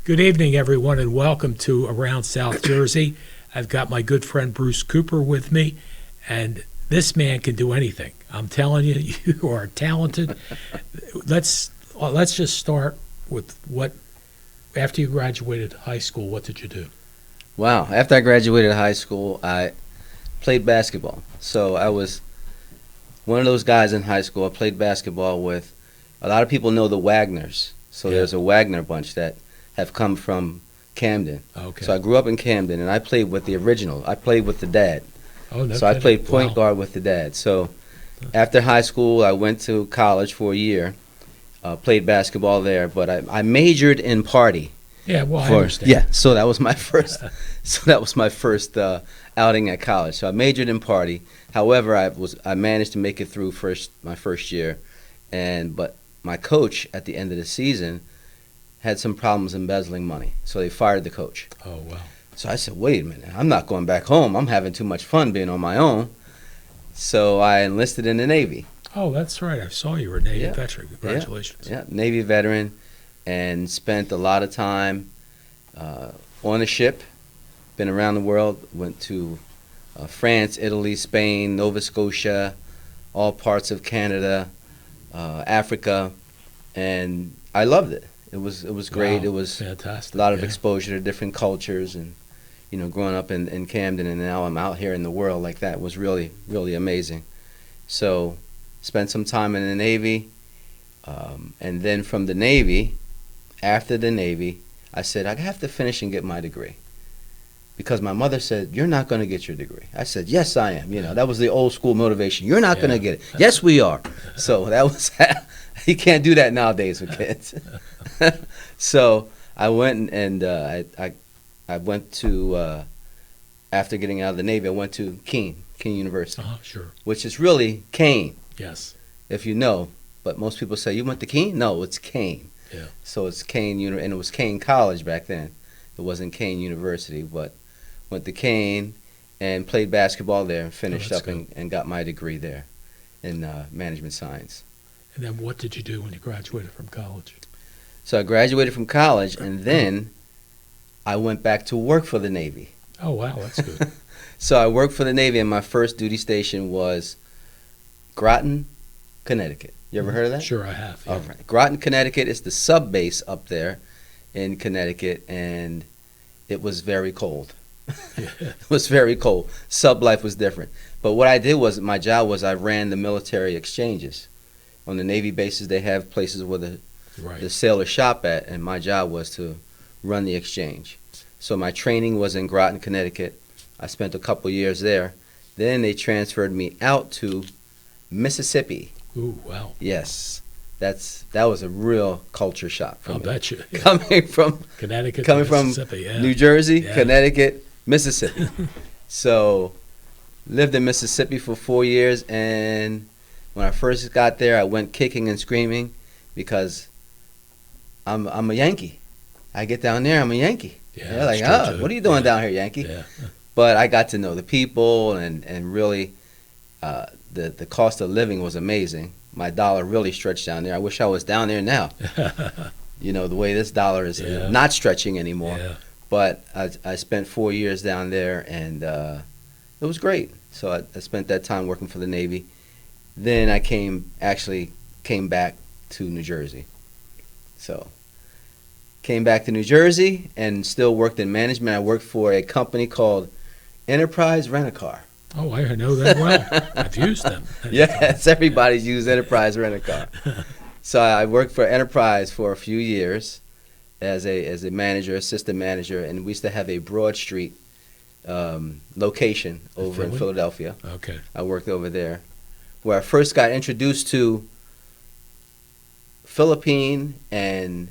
Good evening, everyone, and welcome to Around South Jersey. I've got my good friend Bruce Cooper with me, and this man can do anything. I'm telling you, you are talented. Let's just start with after you graduated high school, what did you do? Wow. After I graduated high school, I played basketball. So I was one of those guys in high school. I played basketball with, a lot of people know the Wagners. So Yeah. there's a Wagner bunch that have come from Camden. Okay. So I grew up in Camden, and I played with the original. I played with the dad. Oh, no So I kidding. played point Wow. guard with the dad. So after high school, I went to college for a year, played basketball there, but I majored in party. Yeah, well, I understand. Yeah, so that was my first. Outing at college. So I majored in party. However, I managed to make it through my first year, but my coach at the end of the season had some problems embezzling money, so they fired the coach. Oh, wow. So I said, wait a minute, I'm not going back home. I'm having too much fun being on my own. So I enlisted in the Navy. Oh, that's right. I saw you were a Navy Yeah. veteran. Congratulations. Yeah, Navy veteran, and spent a lot of time on a ship. Been around the world. Went to France, Italy, Spain, Nova Scotia, all parts of Canada, Africa, and I loved it. It was great. Wow. It was Fantastic. a lot of Yeah. exposure to different cultures, and growing up in Camden, and now I'm out here in the world like that was really, really amazing. So spent some time in the Navy, and then from the Navy, after the Navy, I said, I have to finish and get my degree. Because my mother said, you're not going to get your degree. I said, yes, I am. That was the old school motivation. You're not going to get it. Yes, we are. So that was, you can't do that nowadays with kids. So I went and I went to, after getting out of the Navy, I went to Keene University, Sure. which is really Kane, Yes. if you know. But most people say, you went to Keene? No, it's Kane. Yeah. So it's Kane, and it was Kane College back then. It wasn't Kane University, but went to Kane and played basketball there and finished that's up and got my degree there in management science. And then what did you do when you graduated from college? So I graduated from college, and then I went back to work for the Navy. Oh, wow. That's good. So I worked for the Navy, and my first duty station was Groton, Connecticut. You ever heard of that? Sure, I have. Yeah. All right. Groton, Connecticut is the sub base up there in Connecticut, and it was very cold. Yeah. It was very cold. Sub life was different. But what I did was, my job was, I ran the military exchanges. On the Navy bases, they have places where the Right. sailors shop at, and my job was to run the exchange. So my training was in Groton, Connecticut. I spent a couple years there. Then they transferred me out to Mississippi. Ooh, wow. Yes, that was a real culture shock for I'll me. bet you. Yeah. Coming from Connecticut, coming to from Mississippi, yeah. New Jersey, Yeah. Connecticut, Mississippi. So lived in Mississippi for 4 years, and when I first got there, I went kicking and screaming because I'm a Yankee. I get down there, I'm a Yankee. Yeah, They're like, that's true, too. what are you doing Yeah. down here, Yankee? Yeah. But I got to know the people, and really the cost of living was amazing. My dollar really stretched down there. I wish I was down there now. The way this dollar is Yeah. not stretching anymore. Yeah. But I spent 4 years down there, and it was great. So I spent that time working for the Navy. Then I came back to New Jersey. So came back to New Jersey and still worked in management. I worked for a company called Enterprise Rent-A-Car. Oh, I know them well. I've used them. Yes, everybody's used Enterprise Rent-A-Car. So I worked for Enterprise for a few years as a manager, assistant manager, and we used to have a Broad Street location over in Philly? Philadelphia. Okay. I worked over there, where I first got introduced to Philippine and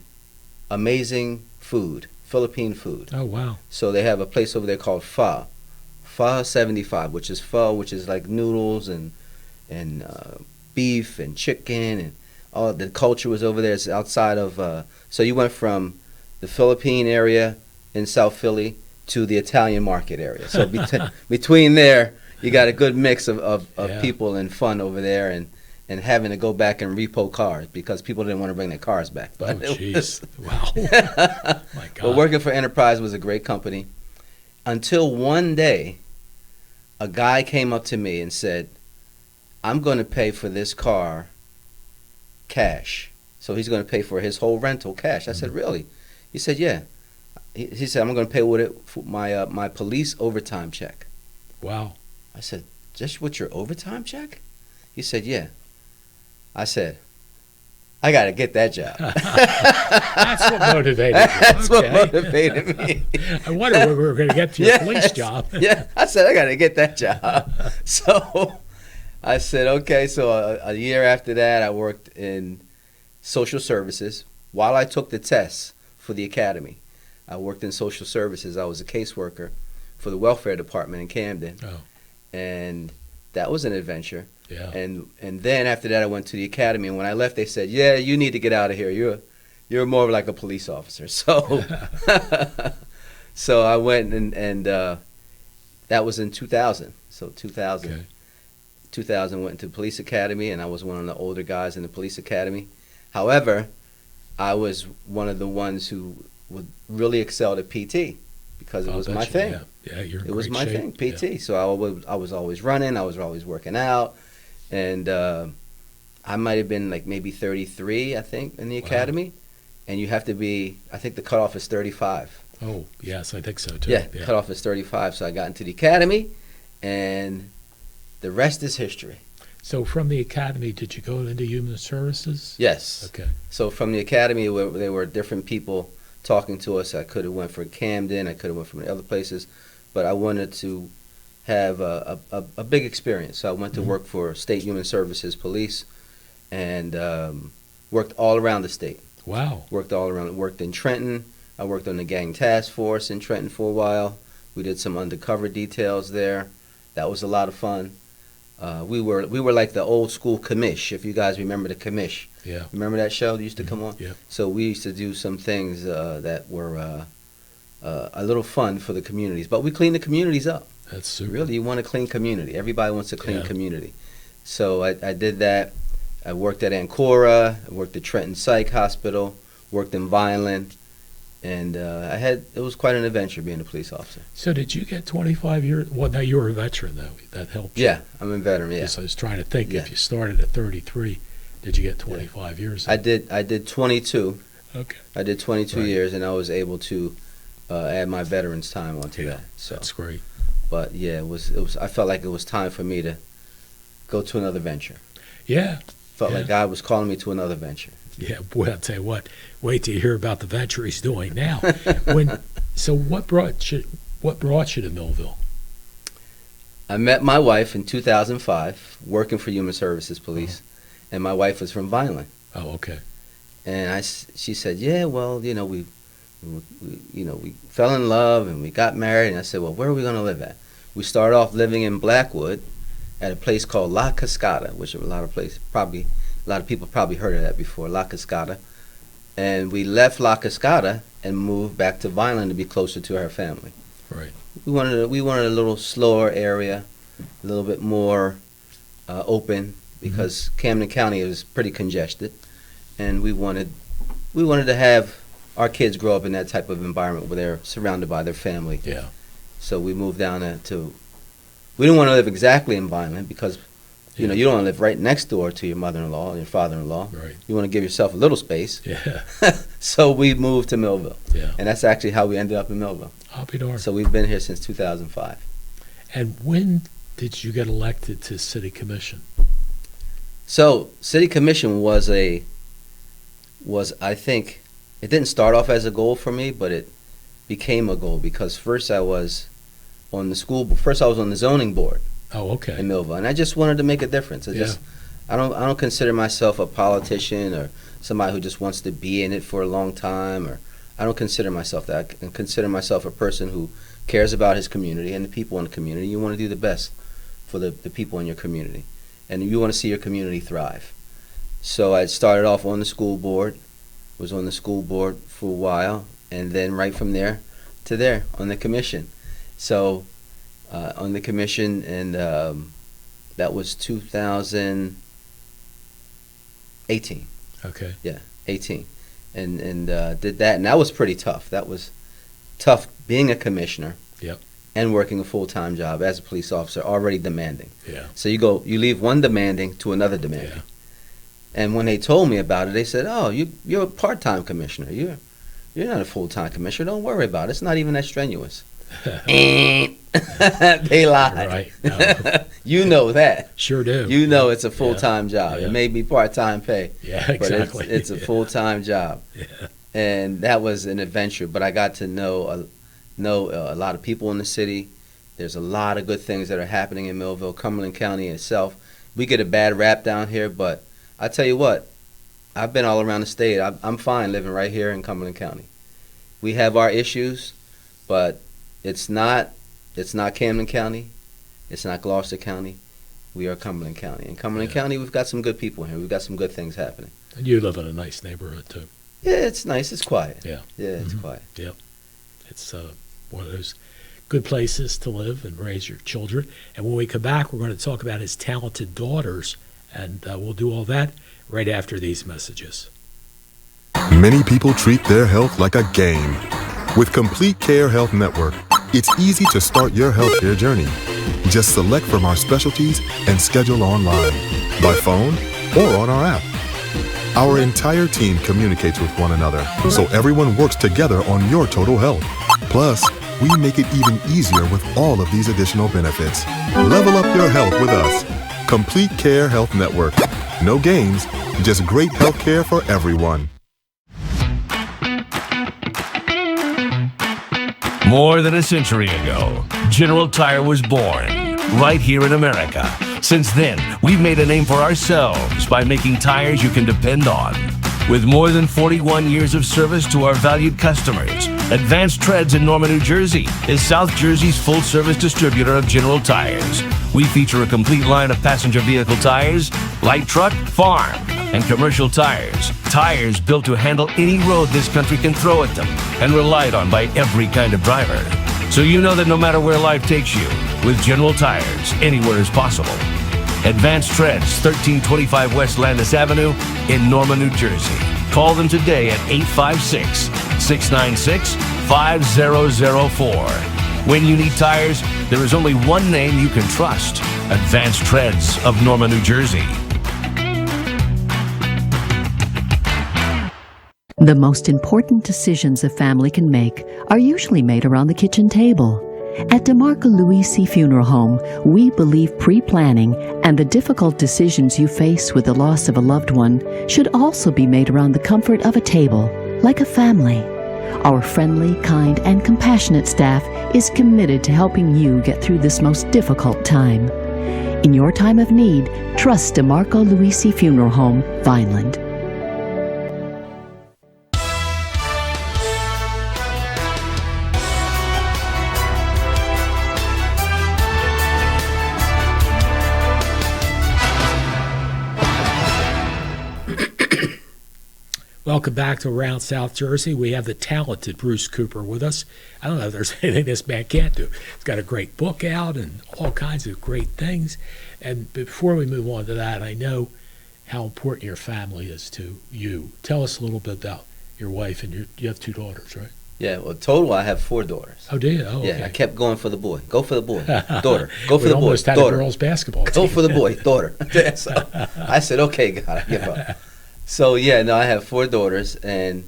amazing food, Philippine food. Oh, wow. So they have a place over there called Pho 75, which is like noodles and beef and chicken, and all the culture was over there. It's outside of so you went from the Philippine area in South Philly to the Italian market area. So between there, you got a good mix of Yeah. people and fun over there, and and having to go back and repo cars because people didn't want to bring their cars back. Oh, But jeez. Wow. My God. but working for Enterprise was a great company until one day a guy came up to me and said, I'm going to pay for this car cash. So he's going to pay for his whole rental cash. I said, really? He said, yeah. He said, I'm going to pay with it for my police overtime check. Wow. I said, just with your overtime check? He said, yeah. I said, I got to get that job. That's what motivated you. That's Okay. what motivated me. I wonder when we were going to get to your police job. Yeah, I said, I got to get that job. So I said, okay. So a year after that, I worked in social services while I took the tests for the academy. I worked in social services. I was a caseworker for the welfare department in Camden. Oh. And that was an adventure. Yeah. And then after that, I went to the academy. And when I left, they said, yeah, you need to get out of here. You're more like a police officer. So so I went and that was in 2000. So 2000. Okay. 2000 went into the police academy, and I was one of the older guys in the police academy. However, I was one of the ones who would really excel at PT because it was my thing. Yeah, you're in It was great my shape. thing, PT. Yeah. So I was always running. I was always working out, and I might have been like maybe 33, I think, in the Wow. academy. And you have to be. I think the cutoff is 35. Oh, yes, I think so too. Yeah, the cutoff is 35. So I got into the academy, and the rest is history. So from the academy, did you go into human services? Yes. Okay. So from the academy, there were different people talking to us. I could have went for Camden. I could have went from other places, but I wanted to have a big experience. So I went to work for State Human Services Police, and worked all around the state. Wow. Worked all around. Worked in Trenton. I worked on the gang task force in Trenton for a while. We did some undercover details there. That was a lot of fun. We were like the old school commish, if you guys remember the commish. Yeah. Remember that show that used to come on? Yeah. So we used to do some things that were a little fun for the communities. But we cleaned the communities up. That's super. Really, you want a clean community. Everybody wants a clean Yeah. community. So I did that. I worked at Ancora. I worked at Trenton Psych Hospital. Worked in Vineland. And it was quite an adventure being a police officer. So did you get 25 years? Well, now you were a veteran, though. That helped you. Yeah, I'm a veteran, yeah. Yes, I was trying to think, Yeah. if you started at 33, did you get 25 years? I did 22. Okay. I did 22 Right. years, and I was able to add my veterans time onto that. So, That's great. but yeah, it was. I felt like it was time for me to go to another venture. Yeah. Felt Yeah. like God was calling me to another venture. Yeah, boy, I'll tell you what. Wait till you hear about the venture he's doing now. So what brought you to Millville? I met my wife in 2005, working for Human Services Police, and my wife was from Vineland. Oh, okay. And she said, "Yeah, well, we fell in love and we got married." And I said, "Well, where are we going to live at?" We started off living in Blackwood, at a place called La Cascada, which a lot of people probably heard of that before, La Cascada. And we left La Cascada and moved back to Vineland to be closer to our family. Right. We wanted a little slower area, a little bit more open, because Camden County is pretty congested, and we wanted to have our kids grow up in that type of environment where they're surrounded by their family. Yeah. So we moved down to. We didn't want to live exactly in Vineland because, you don't want to live right next door to your mother-in-law and your father-in-law. Right. You want to give yourself a little space. Yeah. So we moved to Millville. Yeah. And that's actually how we ended up in Millville. I'll be darned. So we've been here since 2005. And when did you get elected to city commission? So city commission was I think, it didn't start off as a goal for me, but it became a goal because first I was on the zoning board Oh, okay. in Millville, and I just wanted to make a difference. I don't consider myself a politician or somebody who just wants to be in it for a long time, or I don't consider myself that. I consider myself a person who cares about his community and the people in the community. You want to do the best for the people in your community, and you want to see your community thrive. So I started off on the school board, was on the school board for a while, and then right from there to there on the commission. So on the commission, and that was 2000. 18. Okay. Yeah, 18. And did that, and that was pretty tough. That was tough being a commissioner. Yep. And working a full-time job as a police officer, already demanding. Yeah. So you leave one demanding to another demanding. Yeah. And when they told me about it, they said, "Oh, you're a part-time commissioner. You're not a full-time commissioner. Don't worry about it. It's not even that strenuous." They lied. Right. No. You know that. Sure do. You know it's a full-time job. Yeah. It may be part-time pay. Yeah, exactly. But it's a full-time job. Yeah. And that was an adventure. But I got to know a lot of people in the city. There's a lot of good things that are happening in Millville, Cumberland County itself. We get a bad rap down here, but I tell you what, I've been all around the state. I'm fine living right here in Cumberland County. We have our issues, but it's not Camden County. It's not Gloucester County. We are Cumberland County. In Cumberland County, we've got some good people here. We've got some good things happening. And you live in a nice neighborhood, too. Yeah, it's nice. It's quiet. Yeah. Yeah, it's quiet. Yep. It's one of those good places to live and raise your children. And when we come back, we're going to talk about his talented daughters, and we'll do all that right after these messages. Many people treat their health like a game. With Complete Care Health Network, it's easy to start your healthcare journey. Just select from our specialties and schedule online, by phone, or on our app. Our entire team communicates with one another, so everyone works together on your total health. Plus, we make it even easier with all of these additional benefits. Level up your health with us. Complete Care Health Network. No games, just great health care for everyone. More than a century ago, General Tire was born right here in America. Since then, we've made a name for ourselves by making tires you can depend on. With more than 41 years of service to our valued customers, Advanced Treads in Norman, New Jersey is South Jersey's full-service distributor of General Tires. We feature a complete line of passenger vehicle tires, light truck, farm, and commercial tires. Tires built to handle any road this country can throw at them and relied on by every kind of driver. So you know that no matter where life takes you, with General Tires, anywhere is possible. Advanced Treads, 1325 West Landis Avenue in Norman, New Jersey. Call them today at 856-696-5004. When you need tires, there is only one name you can trust. Advanced Treads of Norman, New Jersey. The most important decisions a family can make are usually made around the kitchen table. At DeMarco Luisi Funeral Home, we believe pre-planning and the difficult decisions you face with the loss of a loved one should also be made around the comfort of a table, like a family. Our friendly, kind, and compassionate staff is committed to helping you get through this most difficult time. In your time of need, trust DeMarco Luisi Funeral Home, Vineland. Welcome back to Around South Jersey. We have the talented Bruce Cooper with us. I don't know if there's anything this man can't do. He's got a great book out and all kinds of great things. And before we move on to that, I know how important your family is to you. Tell us a little bit about your wife, and you have 2 daughters, right? Yeah, well, total, I have 4 daughters. Oh, do you? Oh, yeah, okay. I kept going for the boy. Go for the boy. Daughter. Go for We the boy. almost had Daughter. a girls' basketball team. Go for the boy. Daughter. So I said, okay, God, I give up. So, yeah, no, I have 4 daughters, and,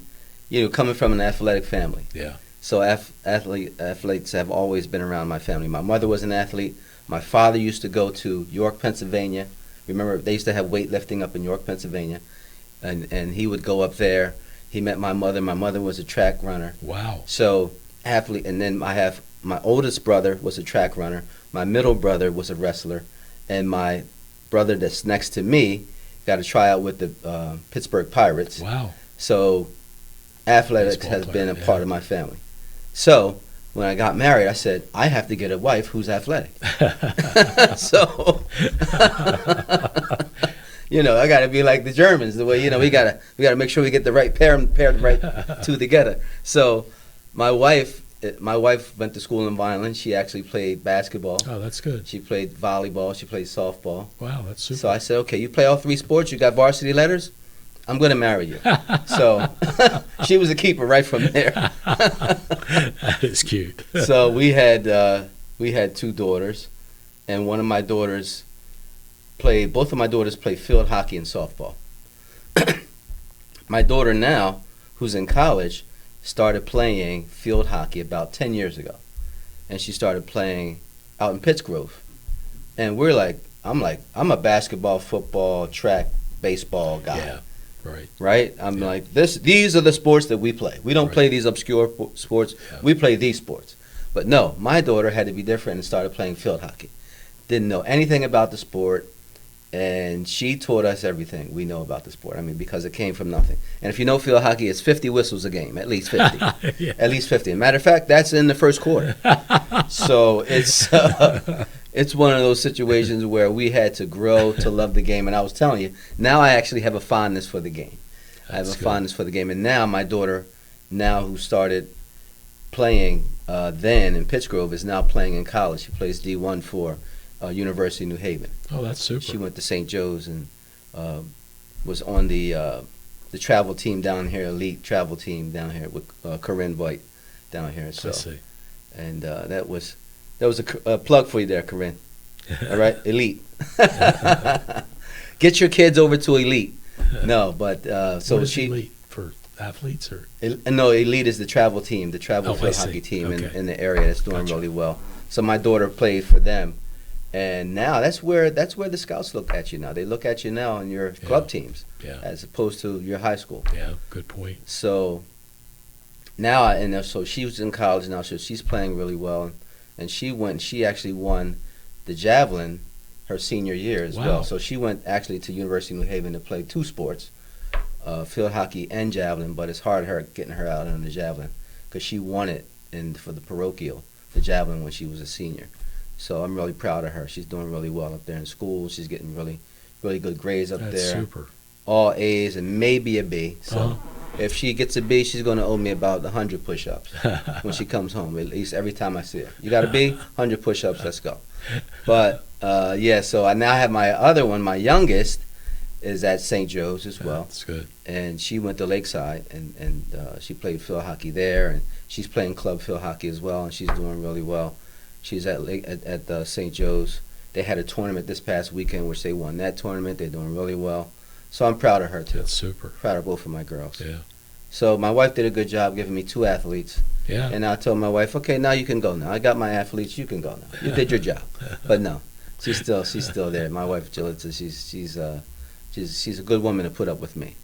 coming from an athletic family. Yeah. So athletes have always been around my family. My mother was an athlete. My father used to go to York, Pennsylvania. Remember, they used to have weightlifting up in York, Pennsylvania, and he would go up there. He met my mother. My mother was a track runner. Wow. So athlete, and then I have my oldest brother was a track runner. My middle brother was a wrestler, and my brother that's next to me got a tryout with the Pittsburgh Pirates. Wow. So athletics Baseball has player, been a part of my family. So when I got married, I said, I have to get a wife who's athletic. So, I got to be like the Germans, the way, we got to make sure we get the right pair the right 2 together. So my wife went to school in Vineland. She actually played basketball. Oh, that's good. She played volleyball. She played softball. Wow, that's super. So I said, okay, you play all 3 sports. You got varsity letters. I'm going to marry you. So she was a keeper right from there. That is cute. So we had 2 daughters, and one of my daughters both of my daughters play field hockey and softball. My daughter now, who's in college, started playing field hockey about 10 years ago. And she started playing out in Pittsgrove. And I'm a basketball, football, track, baseball guy. Yeah, right. Right? I'm like, these are the sports that we play. We don't play these obscure sports. Yeah. We play these sports. But no, my daughter had to be different and started playing field hockey. Didn't know anything about the sport, and she taught us everything we know about the sport. I mean, because it came from nothing. And if you know field hockey, it's 50 whistles a game, at least 50. Yeah. At least 50. Matter of fact, that's in the first quarter. So it's one of those situations where we had to grow to love the game. And I was telling you, now I actually have a fondness for the game. I have a fondness for the game. And now my daughter, who started playing then in Pittsgrove, is now playing in college. She plays D1 for University of New Haven. Oh, that's super. She went to St. Joe's and was on the travel team down here, elite travel team down here with Corinne White down here. So, I see. And that was a plug for you there, Corinne. All right, elite. Get your kids over to elite. No, but so what is she. elite for athletes or? No, elite is the travel team, the travel I field see. hockey team Okay. in the area that's doing Gotcha. really well. So my daughter played for them, and now that's where the scouts look at you now. They look at you now in your club teams, Yeah. as opposed to your high school. Yeah, good point. So now, so she was in college now, so she's playing really well, and she actually won the javelin her senior year as Wow. well. So she went actually to University of New Haven to play 2 sports, field hockey and javelin, but it's hard getting her out on the javelin because she won it for the parochial, the javelin, when she was a senior. So I'm really proud of her. She's doing really well up there in school. She's getting really, really good grades up That's there. super. All A's and maybe a B. So Uh-huh. if she gets a B, she's going to owe me about 100 push-ups when she comes home, at least every time I see her. You got a B? 100 push-ups, let's go. But, so I now have my other one, my youngest, is at St. Joe's as well. That's good. And she went to Lakeside, and she played field hockey there, and she's playing club field hockey as well, and she's doing really well. She's at St. Joe's. They had a tournament this past weekend, which they won that tournament. They're doing really well. So I'm proud of her, too. That's super. Proud of both of my girls. Yeah. So my wife did a good job giving me 2 athletes. Yeah. And I told my wife, okay, now you can go now. I got my athletes, you can go now. You did your job. But no, she's still there. My wife, Jillita, she's a good woman to put up with me.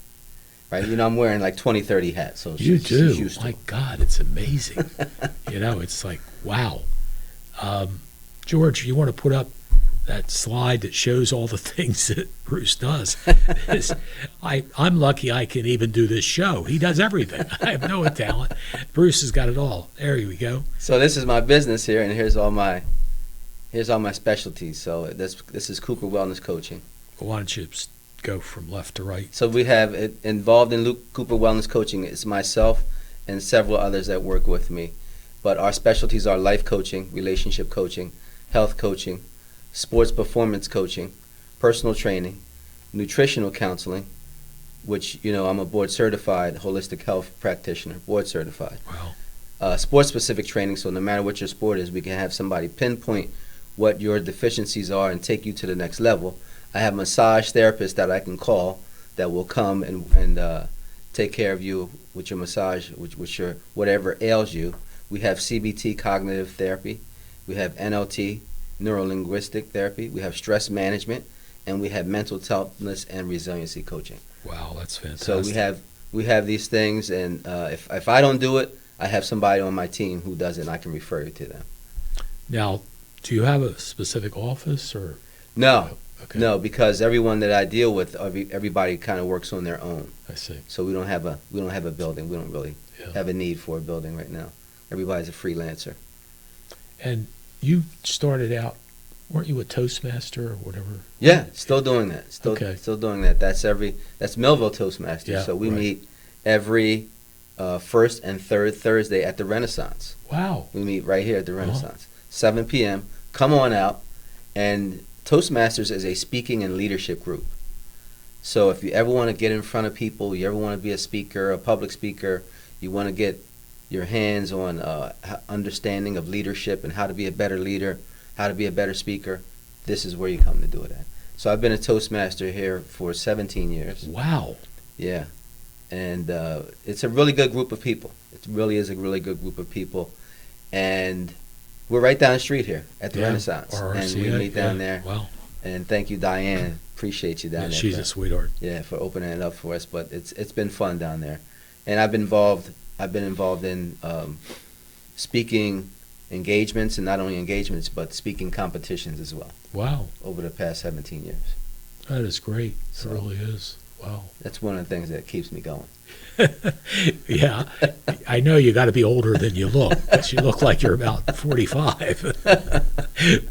Right? You know, I'm wearing like 20, 30 hats. So You she's do. used to My it. God, it's amazing. It's like, wow. George, you want to put up that slide that shows all the things that Bruce does? I'm lucky I can even do this show. He does everything. I have no talent. Bruce has got it all. There we go. So this is my business here, and here's all my specialties. So this is Cooper Wellness Coaching. Why don't you go from left to right? So we have it involved in Cooper Wellness Coaching. It's myself and several others that work with me. But our specialties are life coaching, relationship coaching, health coaching, sports performance coaching, personal training, nutritional counseling, which, I'm a board certified holistic health practitioner, board certified. Wow. Sports specific training, so no matter what your sport is, we can have somebody pinpoint what your deficiencies are and take you to the next level. I have massage therapists that I can call that will come and take care of you with your massage, with your whatever ails you. We have CBT, cognitive therapy. We have NLT, neuro-linguistic therapy. We have stress management, and we have mental toughness and resiliency coaching. Wow, that's fantastic. So we have these things, and if I don't do it, I have somebody on my team who does it, and I can refer you to them. Now, do you have a specific office or? No, Okay. no, because everyone that I deal with, everybody kind of works on their own. I see. So we don't have a building. We don't really have a need for a building right now. Everybody's a freelancer. And you started out, weren't you a Toastmaster or whatever? Yeah, still doing that. Still doing that. That's Melville Toastmasters. Yeah, so we right. meet every first and third Thursday at the Renaissance. Wow. We meet right here at the Renaissance, 7 p.m. Come on out. And Toastmasters is a speaking and leadership group. So if you ever want to get in front of people, you ever want to be a speaker, a public speaker, you want to get your hands on understanding of leadership and how to be a better leader, how to be a better speaker, this is where you come to do it at. So I've been a Toastmaster here for 17 years. Wow. Yeah. And it's a really good group of people. It really is a really good group of people. And we're right down the street here at the Renaissance. RRCA, and we meet down there. Wow. And thank you, Diane. Appreciate you down there. She's a sweetheart. Yeah, for opening it up for us. But it's been fun down there. And I've been involved in speaking engagements, and not only engagements, but speaking competitions as well. Wow. Over the past 17 years. That is great. So, it really is. Wow. That's one of the things that keeps me going. Yeah. I know you got to be older than you look, because you look like you're about 45.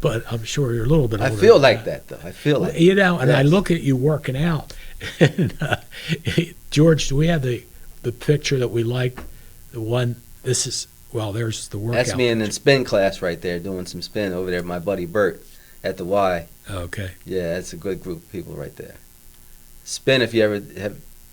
But I'm sure you're a little bit older. I feel like that, though. I feel like you know, and yes. I look at you working out. And, George, do we have the picture that we like? The one, this is, well, there's the workout. That's me in the spin class right there, doing some spin over there with my buddy Bert at the Y. Okay. Yeah, that's a good group of people right there. Spin, if you ever,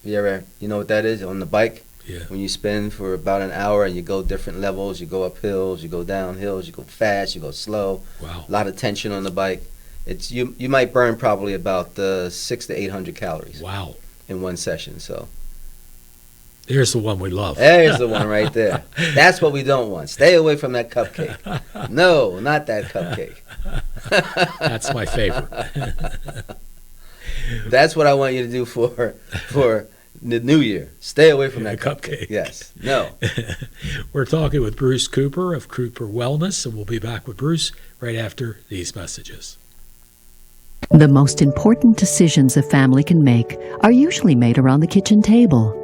you know what that is, on the bike? Yeah. When you spin for about an hour and you go different levels, you go up hills, you go down hills, you go fast, you go slow. Wow. A lot of tension on the bike. It's you might burn probably about 600 to 800 calories. Wow. In one session, so. There's the one we love. There's the one right there. That's what we don't want. Stay away from that cupcake. No, not that cupcake. That's my favorite. That's what I want you to do for the new year. Stay away from that cupcake. Yes. No. We're talking with Bruce Cooper of Cooper Wellness, and we'll be back with Bruce right after these messages. The most important decisions a family can make are usually made around the kitchen table.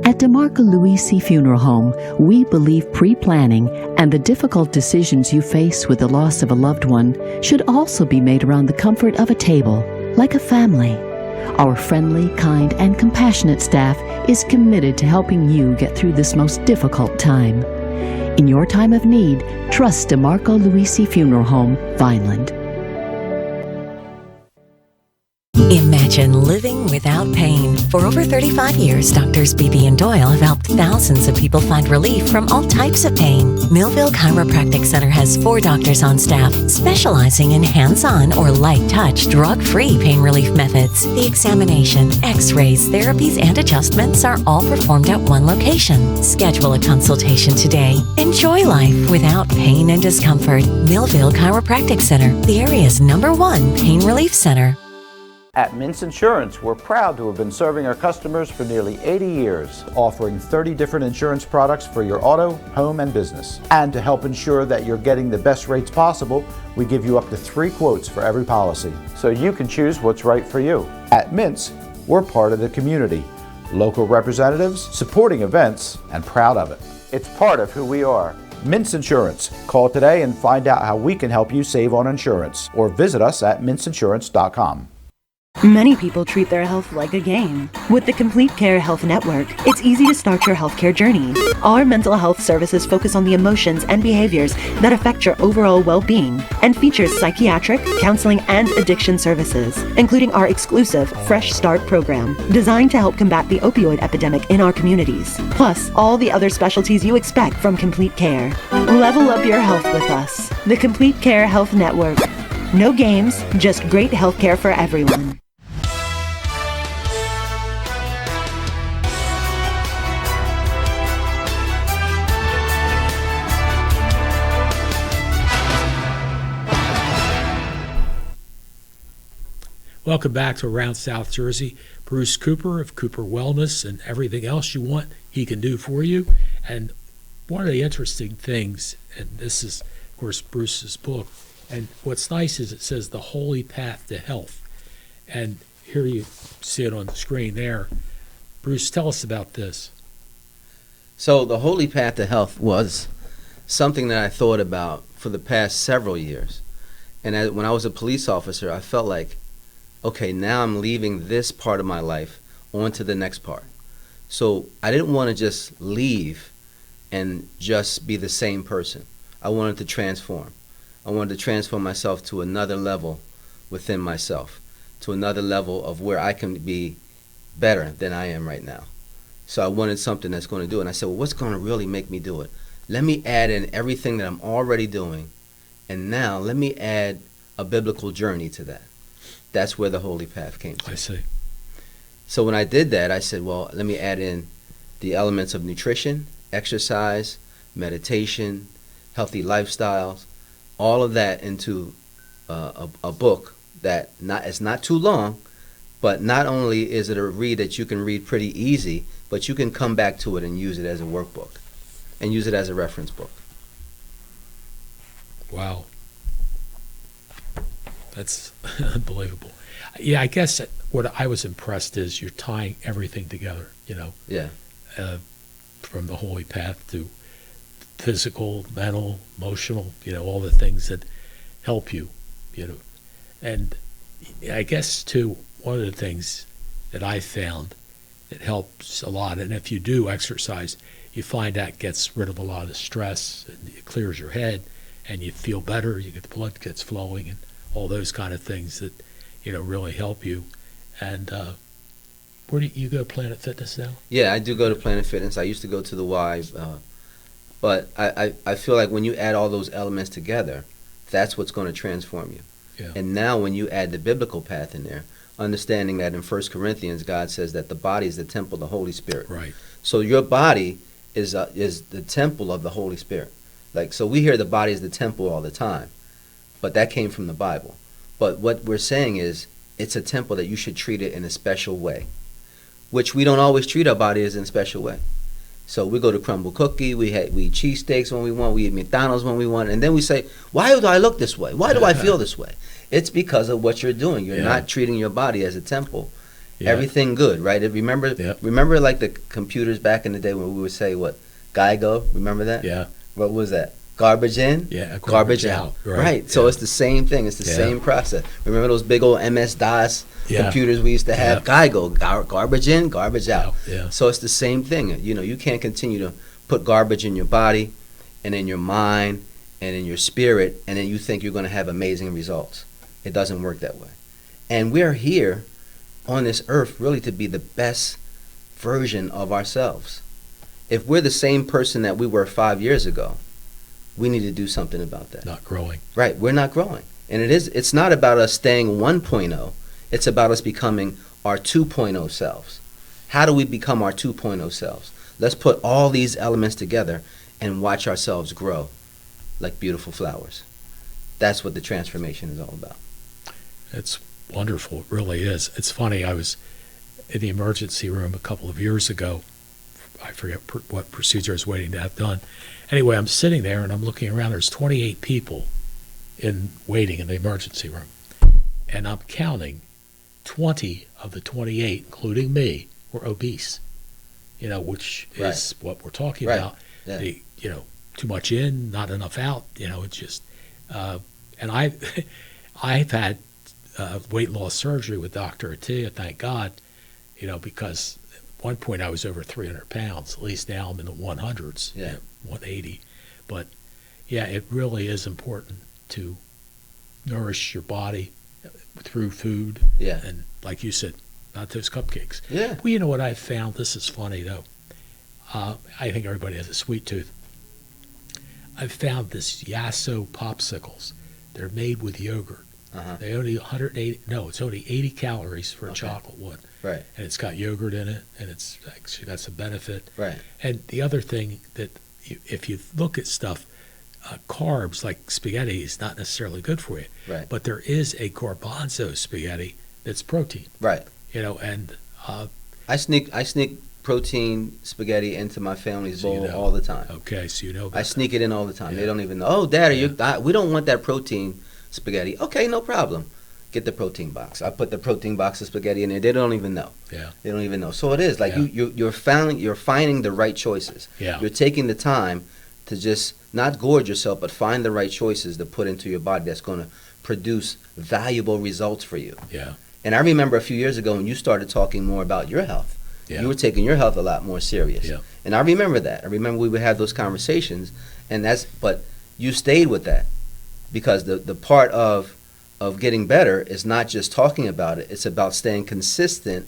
At DeMarco Luisi Funeral Home, we believe pre-planning and the difficult decisions you face with the loss of a loved one should also be made around the comfort of a table, like a family. Our friendly, kind, and compassionate staff is committed to helping you get through this most difficult time. In your time of need, trust DeMarco Luisi Funeral Home, Vineland. Imagine living without pain. For over 35 years, Doctors Beebe and Doyle have helped thousands of people find relief from all types of pain. Millville Chiropractic Center has 4 doctors on staff specializing in hands-on or light-touch, drug-free pain relief methods. The examination, x-rays, therapies, and adjustments are all performed at one location. Schedule a consultation today. Enjoy life without pain and discomfort. Millville Chiropractic Center, the area's #1 pain relief center. At Mintz Insurance, we're proud to have been serving our customers for nearly 80 years, offering 30 different insurance products for your auto, home, and business. And to help ensure that you're getting the best rates possible, we give you up to 3 quotes for every policy, so you can choose what's right for you. At Mintz, we're part of the community, local representatives, supporting events, and proud of it. It's part of who we are. Mintz Insurance. Call today and find out how we can help you save on insurance, or visit us at mintzinsurance.com. Many people treat their health like a game. With the Complete Care Health Network, it's easy to start your healthcare journey. Our mental health services focus on the emotions and behaviors that affect your overall well-being and features psychiatric, counseling, and addiction services, including our exclusive Fresh Start program, designed to help combat the opioid epidemic in our communities, plus all the other specialties you expect from Complete Care. Level up your health with us. The Complete Care Health Network. No games, just great healthcare for everyone. Welcome back to Around South Jersey. Bruce Cooper of Cooper Wellness, and everything else you want, he can do for you. And one of the interesting things, and this is, of course, Bruce's book, and what's nice is it says The Holy Path to Health. And here you see it on the screen there. Bruce, tell us about this. So the Holy Path to Health was something that I thought about for the past several years. And when I was a police officer, I felt like, okay, now I'm leaving this part of my life on to the next part. So I didn't want to just leave and just be the same person. I wanted to transform. I wanted to transform myself to another level within myself, to another level of where I can be better than I am right now. So I wanted something that's going to do it. And I said, well, what's going to really make me do it? Let me add in everything that I'm already doing, and now let me add a biblical journey to that. That's where the Holy Path came from. I see. So when I did that, I said, well, let me add in the elements of nutrition, exercise, meditation, healthy lifestyles, all of that into a book that is not too long, but not only is it a read that you can read pretty easy, but you can come back to it and use it as a workbook and use it as a reference book. Wow. That's unbelievable. Yeah, I guess what I was impressed is you're tying everything together, Yeah. From the Holy Path to physical, mental, emotional, all the things that help you, And I guess, too, one of the things that I found that helps a lot, and if you do exercise, you find that gets rid of a lot of stress, and it clears your head, and you feel better, you get the blood gets flowing, and all those kind of things that, really help you. And where do you go, Planet Fitness now? Yeah, I do go to Planet Fitness. I used to go to the Y, but I feel like when you add all those elements together, that's what's going to transform you. Yeah. And now when you add the biblical path in there, understanding that in 1 Corinthians, God says that the body is the temple of the Holy Spirit. Right. So your body is the temple of the Holy Spirit. So we hear the body is the temple all the time, but that came from the Bible. But what we're saying is it's a temple that you should treat it in a special way, which we don't always treat our body as in a special way. So we go to Crumble Cookie, we eat cheesesteaks when we want, we eat McDonald's when we want, and then we say, why do I look this way? Why do I feel this way? It's because of what you're doing. You're not treating your body as a temple. Yeah. Everything good, right? Remember like the computers back in the day when we would say, what, GIGO? Remember that? Yeah. What was that? Garbage in? Yeah, garbage out. Right. Yeah. So it's the same thing. It's the same process. Remember those big old MS-DOS computers we used to have? GIGO, garbage in, garbage out. Yeah. So it's the same thing. You can't continue to put garbage in your body and in your mind and in your spirit, and then you think you're going to have amazing results. It doesn't work that way. And we're here on this earth really to be the best version of ourselves. If we're the same person that we were 5 years ago, we need to do something about that. Not growing. Right, we're not growing. And it's not about us staying 1.0, it's about us becoming our 2.0 selves. How do we become our 2.0 selves? Let's put all these elements together and watch ourselves grow like beautiful flowers. That's what the transformation is all about. It's wonderful. It really is. It's funny. I was in the emergency room a couple of years ago. I forget what procedure I was waiting to have done. Anyway, I'm sitting there and I'm looking around. There's 28 people waiting in the emergency room. And I'm counting 20 of the 28, including me, were obese, which is what we're talking about. Yeah. Too much in, not enough out, it's just, and I've had weight loss surgery with Dr. Attia, thank God, because at one point I was over 300 pounds. At least now I'm in the 100s, 180. But yeah, it really is important to nourish your body through food. Yeah. And like you said, not those cupcakes. Yeah. Well, you know what I've found? This is funny though. I think everybody has a sweet tooth. I've found this Yasso popsicles. They're made with yogurt. Uh-huh. They only it's only 80 calories for a chocolate one. Right. And it's got yogurt in it, and it's actually got some benefit. Right. And the other thing that if you look at stuff, carbs like spaghetti is not necessarily good for you. Right. But there is a garbanzo spaghetti that's protein. Right. And I sneak protein spaghetti into my family's bowl all the time. Okay, so you know about I sneak it in all the time. Yeah. They don't even know. Oh, Dad, we don't want that protein spaghetti. Okay, no problem. Get the protein box. I put the protein box of spaghetti in there. They don't even know. Yeah. They don't even know. So it is like you're finding the right choices. Yeah. You're taking the time to just not gorge yourself, but find the right choices to put into your body that's going to produce valuable results for you. Yeah. And I remember a few years ago when you started talking more about your health. Yeah. You were taking your health a lot more serious. Yeah. And I remember that. I remember we would have those conversations, but you stayed with that because the part of getting better is not just talking about it. It's about staying consistent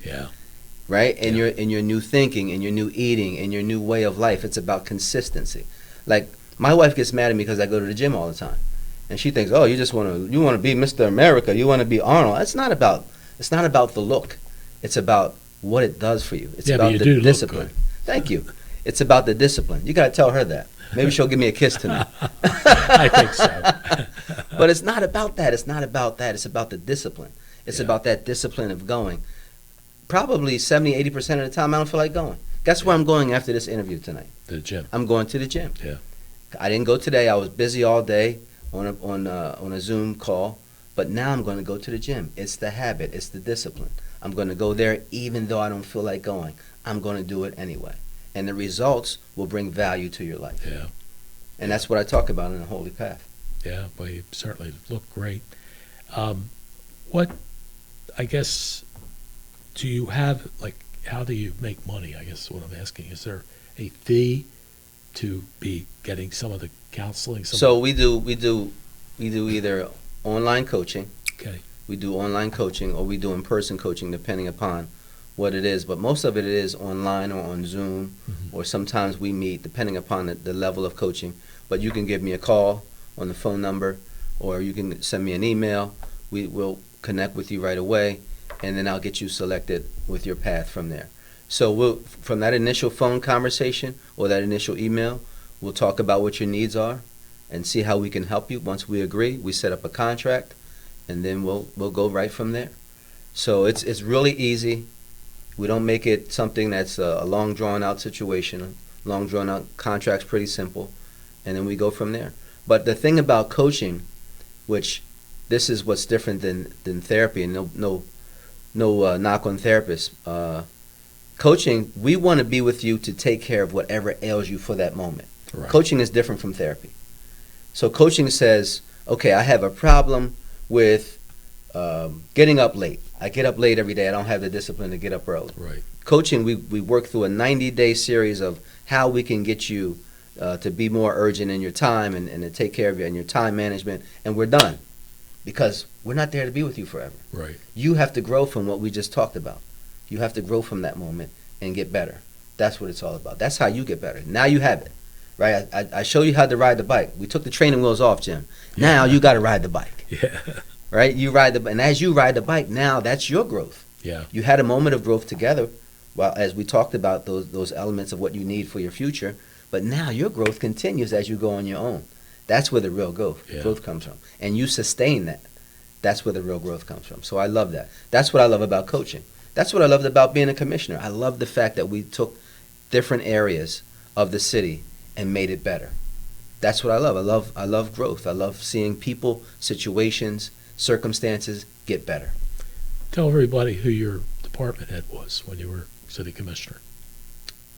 right? And your new thinking and your new eating and your new way of life. It's about consistency. Like my wife gets mad at me because I go to the gym all the time, and she thinks, oh, you want to be Mr. America, you want to be Arnold. It's not about the look. It's about what it does for you. It's about the discipline. Thank you. It's about the discipline. You got to tell her that. Maybe she'll give me a kiss tonight. I think so. But it's not about that. It's not about that. It's about the discipline. It's about that discipline of going. Probably 70, 80% of the time, I don't feel like going. Guess where I'm going after this interview tonight? The gym. I'm going to the gym. Yeah. I didn't go today. I was busy all day on a Zoom call. But now I'm going to go to the gym. It's the habit. It's the discipline. I'm going to go there even though I don't feel like going. I'm going to do it anyway. And the results will bring value to your life. Yeah. And that's what I talk about in the Holy Path. Yeah, well, you certainly look great. What, I guess, do you have, like, how do you make money, I guess is what I'm asking. Is there a fee to be getting some of the counseling? So we do either online coaching. Okay. We do online coaching, or we do in-person coaching, depending upon what it is. But most of it is online or on Zoom, or sometimes we meet, depending upon the level of coaching. But you can give me a call on the phone number, or you can send me an email. We will connect with you right away, and then I'll get you selected with your path from there. So from that initial phone conversation or that initial email, we'll talk about what your needs are and see how we can help you. Once we agree, we set up a contract, and then we'll go right from there. So it's really easy. We don't make it something that's a long drawn out situation. Long drawn out contract's pretty simple, and then we go from there. But the thing about coaching, which this is what's different than therapy, and no knock on therapists. Coaching, we want to be with you to take care of whatever ails you for that moment. Right. Coaching is different from therapy. So coaching says, okay, I have a problem with getting up late. I get up late every day. I don't have the discipline to get up early. Right. Coaching, we work through a 90-day series of how we can get you to be more urgent in your time and to take care of you and your time management, and we're done. Because we're not there to be with you forever. Right. You have to grow from what we just talked about. You have to grow from that moment and get better. That's what it's all about. That's how you get better. Now you have it. Right? I showed you how to ride the bike. We took the training wheels off, Jim. Now you got to ride the bike. Yeah. Right? You ride and as you ride the bike, now that's your growth. Yeah. You had a moment of growth together, well, as we talked about those elements of what you need for your future. But now your growth continues as you go on your own. That's where the real growth comes from. And you sustain that. That's where the real growth comes from. So I love that. That's what I love about coaching. That's what I loved about being a commissioner. I love the fact that we took different areas of the city and made it better. That's what I love. I love growth. I love seeing people, situations, circumstances get better. Tell everybody who your department head was when you were city commissioner.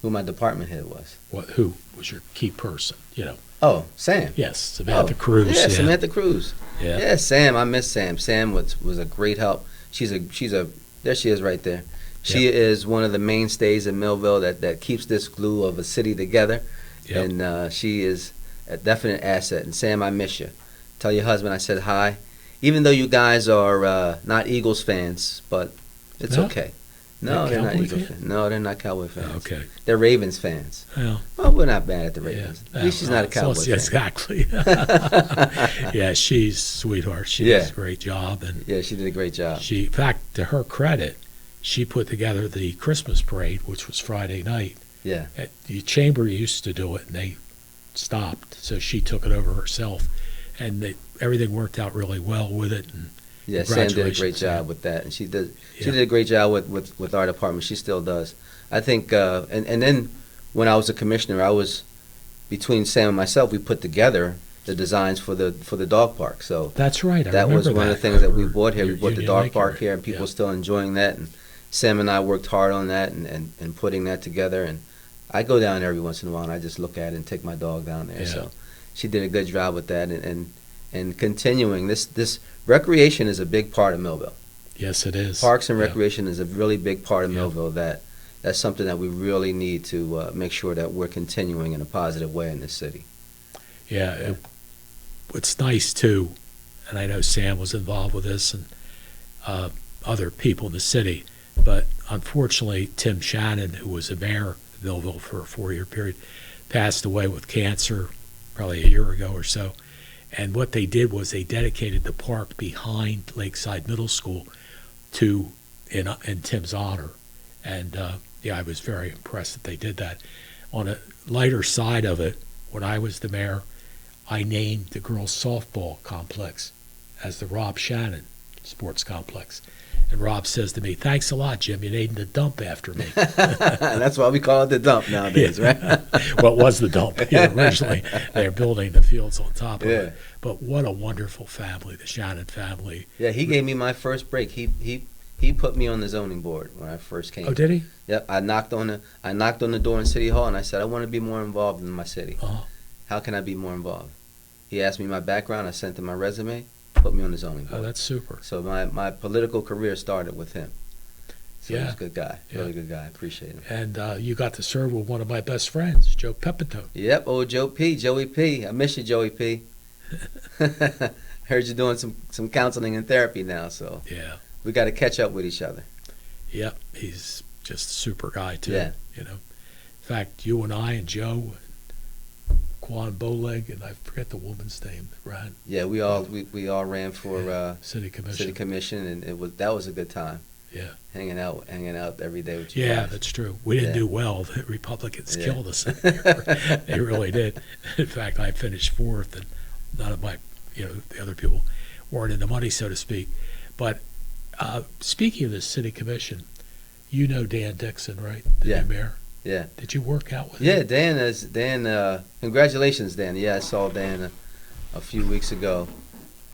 Who my department head was. Who was your key person, you know? Oh, Sam. Yes, Samantha Cruz. Yeah, Samantha Cruz. Yeah. Yeah, Sam. I miss Sam. Sam was a great help. She's a there she is right there. She is one of the mainstays in Millville that keeps this glue of a city together. Yep. And she is a definite asset. And Sam, I miss you. Tell your husband I said hi. Even though you guys are not Eagles fans, but it's okay. No, they're not Eagles fans. No, they're not Cowboy fans. Oh, okay. They're Ravens fans. Well, we're not bad at the Ravens. Yeah. At least she's not a Cowboy fan. Exactly. Yeah, she's a sweetheart. She does a great job. And yeah, she did a great job. In fact, to her credit, she put together the Christmas parade, which was Friday night. Yeah. The chamber used to do it, and they stopped, so she took it over herself, and everything worked out really well with it. And yeah, Sam did a great job with that, and she did a great job with our department. She still does. I think, and then when I was a commissioner, I was between Sam and myself. We put together the designs for the dog park. So that's right. That was one of the things that we bought here. We bought the dog park here, and people are still enjoying that. And Sam and I worked hard on that and putting that together. And I go down every once in a while, and I just look at it and take my dog down there. Yeah. So she did a good job with that, and continuing this recreation is a big part of Millville. Yes, it is. Parks and recreation is a really big part of Millville. That's something that we really need to make sure that we're continuing in a positive way in this city. Yeah, it's nice too, and I know Sam was involved with this and other people in the city, but unfortunately, Tim Shannon, who was the mayor of Millville for a 4-year period, passed away with cancer probably a year ago or so. And what they did was they dedicated the park behind Lakeside Middle School in Tim's honor. And I was very impressed that they did that. On a lighter side of it, when I was the mayor, I named the girls' softball complex as the Rob Shannon Sports Complex. And Rob says to me, "Thanks a lot, Jim. You named the dump after me." That's why we call it the dump nowadays, right? Well, it was the dump. Originally, they were building the fields on top of Yeah. it. But what a wonderful family, the Shannon family. Yeah, he gave me my first break. He put me on the zoning board when I first came. Oh, did he? Yep. I knocked on the door in City Hall and I said, I want to be more involved in my city. Uh-huh. How can I be more involved? He asked me my background. I sent him my resume. Put me on the zoning board. Oh, that's super. So my political career started with him. So Yeah. he's a good guy. Yeah. Really good guy. Appreciate him. And you got to serve with one of my best friends, Joe Pepito. Yep. Old Joey P. I miss you, Joey P. Heard you doing some counseling and therapy now, so Yeah. we got to catch up with each other. Yep. He's just a super guy, too. Yeah. In fact, you and I and Joe, Quan Bowleg, and I forget the woman's name that ran Yeah, we all ran for City Commission. city commission, and that was a good time. Yeah. Hanging out every day with you Yeah, guys. that's true. We didn't Yeah. do well. The Republicans Yeah. killed us. They really did. In fact, I finished fourth, and none of my, the other people weren't in the money, so to speak. But speaking of the city commission, you know Dan Dixon, right? The Yeah. new mayor. Yeah. Did you work out with Yeah, him? Dan. Congratulations, Dan. Yeah, I saw Dan a few weeks ago,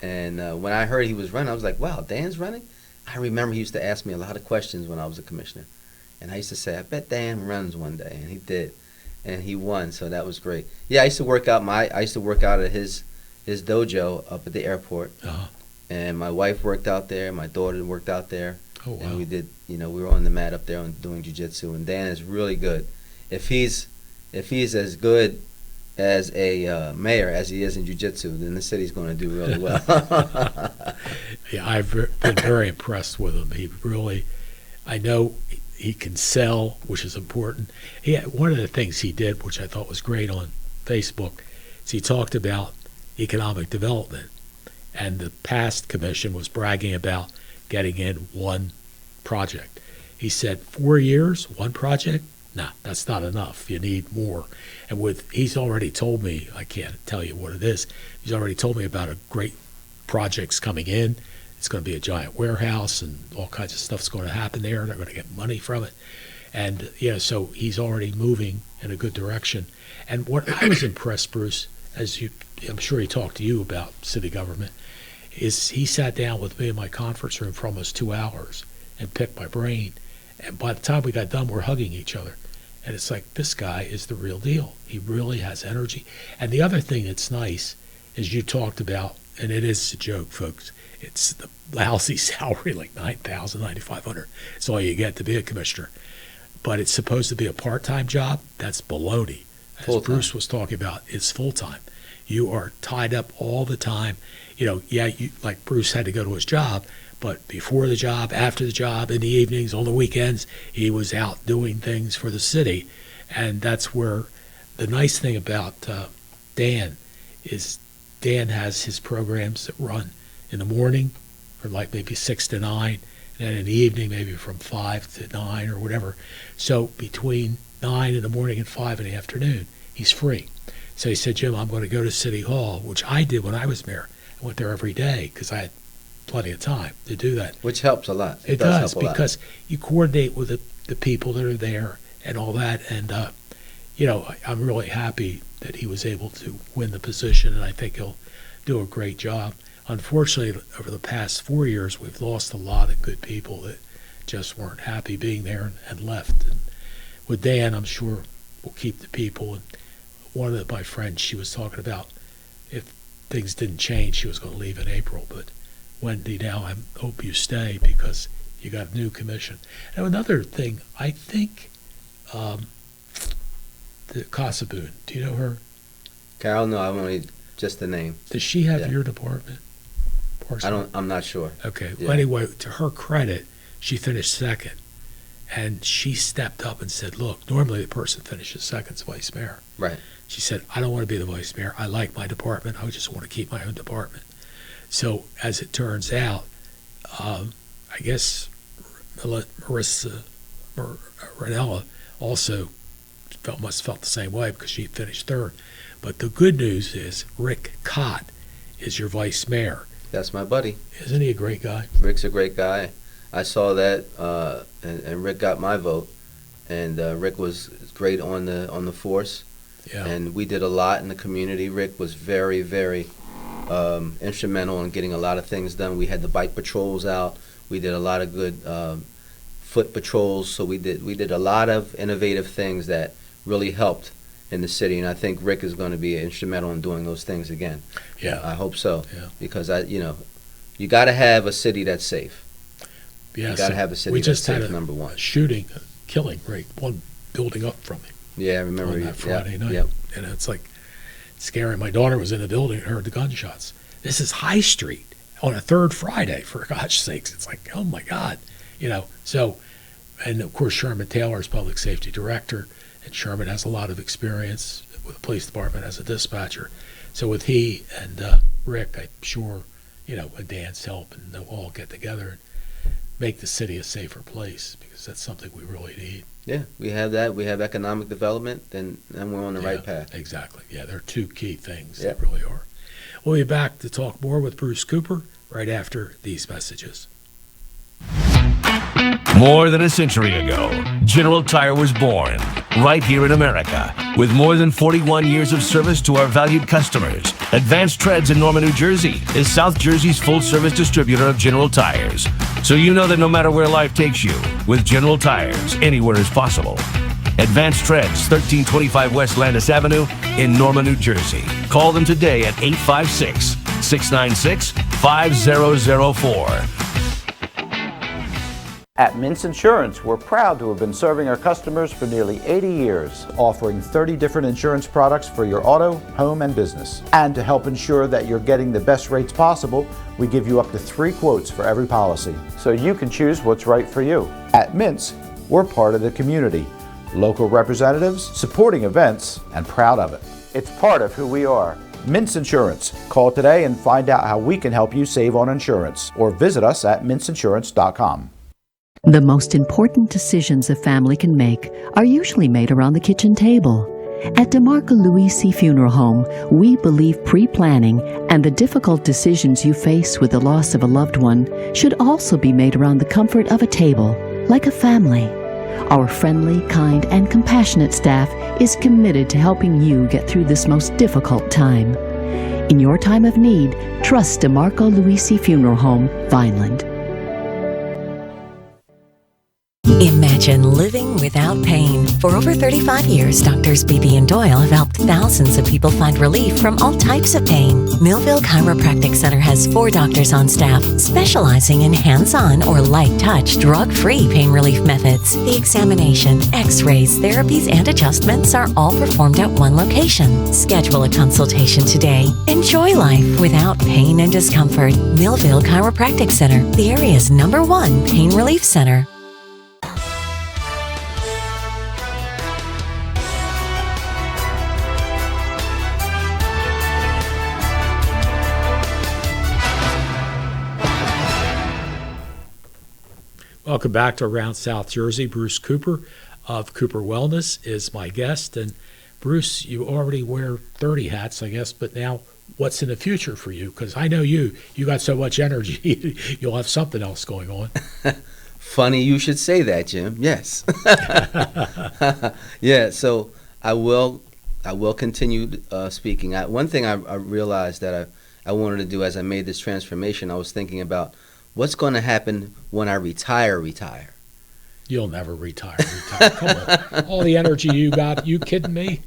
and when I heard he was running, I was like, "Wow, Dan's running." I remember he used to ask me a lot of questions when I was a commissioner, and I used to say, "I bet Dan runs one day," and he did, and he won. So that was great. Yeah, I used to work out at his dojo up at the airport, Uh-huh. and my wife worked out there. My daughter worked out there. Oh, wow. And we did, we were on the mat up there doing jiu-jitsu, and Dan is really good. If he's as good as a mayor as he is in jiu-jitsu, then the city's going to do really well. Yeah, I've been very impressed with him. I know he can sell, which is important. One of the things he did, which I thought was great on Facebook, is he talked about economic development. And the past commission was bragging about getting in one project. He said, 4 years, one project? Nah, that's not enough. You need more. And he's already told me, I can't tell you what it is, he's already told me about a great projects coming in. It's going to be a giant warehouse and all kinds of stuff's going to happen there. They're going to get money from it. And, so he's already moving in a good direction. And what I was impressed, Bruce, I'm sure he talked to you about city government, is he sat down with me in my conference room for almost 2 hours and picked my brain. And by the time we got done, we're hugging each other. And it's like, this guy is the real deal. He really has energy. And the other thing that's nice is you talked about, and it is a joke, folks, it's the lousy salary, like $9,000, $9,500. It's all you get to be a commissioner. But it's supposed to be a part-time job. That's baloney. As Full-time. Bruce was talking about, it's full-time. You are tied up all the time. Like Bruce had to go to his job, but before the job, after the job, in the evenings, on the weekends, he was out doing things for the city. And that's where the nice thing about Dan is Dan has his programs that run in the morning from like maybe 6 to 9, and then in the evening maybe from 5 to 9 or whatever. So between 9 in the morning and 5 in the afternoon, he's free. So he said, Jim, I'm going to go to City Hall, which I did when I was mayor. I went there every day because I had plenty of time to do that. Which helps a lot. It does, help a lot. because you coordinate with the people that are there and all that. And, I'm really happy that he was able to win the position, and I think he'll do a great job. Unfortunately, over the past 4 years, we've lost a lot of good people that just weren't happy being there and left. And with Dan, I'm sure we'll keep the people. And one of my friends, she was talking about if things didn't change, she was going to leave in April. But Wendy, now I hope you stay because you got a new commission. Now, another thing, I think the Casaboon, do you know her? Carol, no, I'm only just the name. Does she have Yeah. your department? I'm not sure. Okay. Yeah. Well, anyway, to her credit, she finished second. And she stepped up and said, look, normally the person finishes second as vice mayor. Right. She said, I don't want to be the vice mayor. I like my department. I just want to keep my own department. So as it turns out, I guess Marissa Ranella also must have felt the same way because she finished third. But the good news is Rick Cott is your vice mayor. That's my buddy. Isn't he a great guy? Rick's a great guy. I saw that, and Rick got my vote. And Rick was great on the force. Yeah. And we did a lot in the community. Rick was very, very instrumental in getting a lot of things done. We had the bike patrols out. We did a lot of good foot patrols. So we did a lot of innovative things that really helped in the city. And I think Rick is going to be instrumental in doing those things again. Yeah. I hope so. Yeah. Because you got to have a city that's safe. Yeah, You got to have a city that's safe, number one. Shooting, a killing, right? One building up from him. Yeah, I remember on that Friday night. Yep. And it's like scary. My daughter was in the building and heard the gunshots. This is High Street on a third Friday, for God's sakes. It's like, oh my God. So, and of course Sherman Taylor is public safety director, and Sherman has a lot of experience with the police department as a dispatcher. So with he and Rick, I'm sure, with Dan's help, and they'll all get together and make the city a safer place, because that's something we really need. Yeah, we have that. We have economic development, and we're on the right path. Exactly. Yeah, there are two key things Yep. that really are. We'll be back to talk more with Bruce Cooper right after these messages. More than a century ago, General Tire was born right here in America. With more than 41 years of service to our valued customers, Advanced Treads in Norman, New Jersey is South Jersey's full-service distributor of General Tires. So you know that no matter where life takes you, with General Tires, anywhere is possible. Advanced Treads, 1325 West Landis Avenue in Norman, New Jersey. Call them today at 856-696-5004. At Mintz Insurance, we're proud to have been serving our customers for nearly 80 years, offering 30 different insurance products for your auto, home, and business. And to help ensure that you're getting the best rates possible, we give you up to 3 quotes for every policy, so you can choose what's right for you. At Mintz, we're part of the community, local representatives, supporting events, and proud of it. It's part of who we are. Mintz Insurance. Call today and find out how we can help you save on insurance, or visit us at mintzinsurance.com. The most important decisions a family can make are usually made around the kitchen table. At DeMarco Luisi Funeral Home, we believe pre-planning and the difficult decisions you face with the loss of a loved one should also be made around the comfort of a table, like a family. Our friendly, kind, and compassionate staff is committed to helping you get through this most difficult time. In your time of need, trust DeMarco Luisi Funeral Home, Vineland. Imagine living without pain. For over 35 years, Doctors Beebe and Doyle have helped thousands of people find relief from all types of pain. Millville Chiropractic Center has 4 doctors on staff specializing in hands-on or light-touch, drug-free pain relief methods. The examination, x-rays, therapies, and adjustments are all performed at one location. Schedule a consultation today. Enjoy life without pain and discomfort. Millville Chiropractic Center, the area's #1 pain relief center. Welcome back to Around South Jersey. Bruce Cooper of Cooper Wellness is my guest. And Bruce, you already wear 30 hats, I guess, but now what's in the future for you? Because I know you got so much energy, you'll have something else going on. Funny you should say that, Jim. Yes. Yeah, so I will continue speaking. One thing I realized that I wanted to do as I made this transformation, I was thinking about what's going to happen when I retire. You'll never retire. Come on. All the energy you got, you kidding me?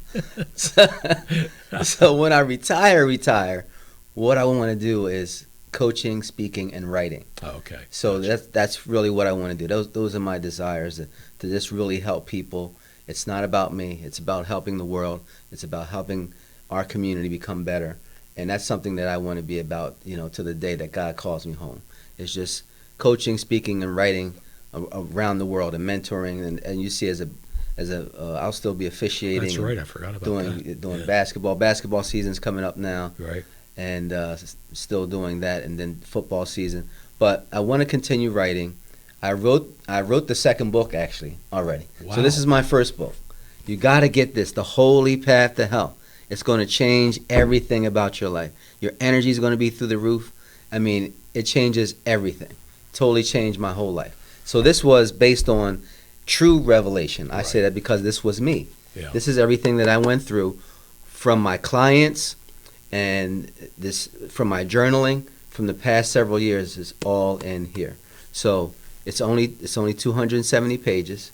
So when I retire, what I want to do is coaching, speaking, and writing. Okay. So that's really what I want to do. Those are my desires, to just really help people. It's not about me. It's about helping the world. It's about helping our community become better. And that's something that I want to be about, to the day that God calls me home. It's just coaching, speaking, and writing around the world and mentoring, and you see I'll still be officiating. That's right. I forgot about doing that. basketball. Basketball season's coming up now, Right. and still doing that, and then football season. But I want to continue writing. I wrote the second book actually already. Wow. So this is my first book. You got to get this, The Holy Path to Health. It's going to change everything about your life. Your energy is going to be through the roof. I mean, it changes everything. Totally changed my whole life. So this was based on true revelation. I say that because this was me. Yeah. This is everything that I went through from my clients and this from my journaling from the past several years is all in here. So it's only 270 pages.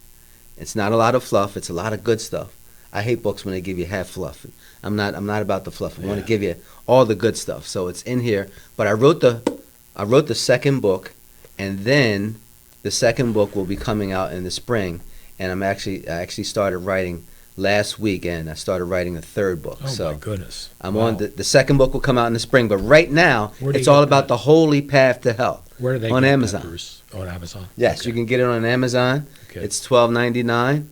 It's not a lot of fluff. It's a lot of good stuff. I hate books when they give you half fluff. I'm not about the fluff. I want to give you all the good stuff. So it's in here. But I wrote the second book, and then the second book will be coming out in the spring. And I actually started writing last week, and I started writing a third book. Oh, my goodness. I'm Wow. on the second book will come out in the spring. But right now, Where do it's you all get about that? the Holy Path to Health. Where do they on get Amazon? that, Bruce? On Amazon. Yes, Okay. you can get it on Amazon. Okay. It's $12.99.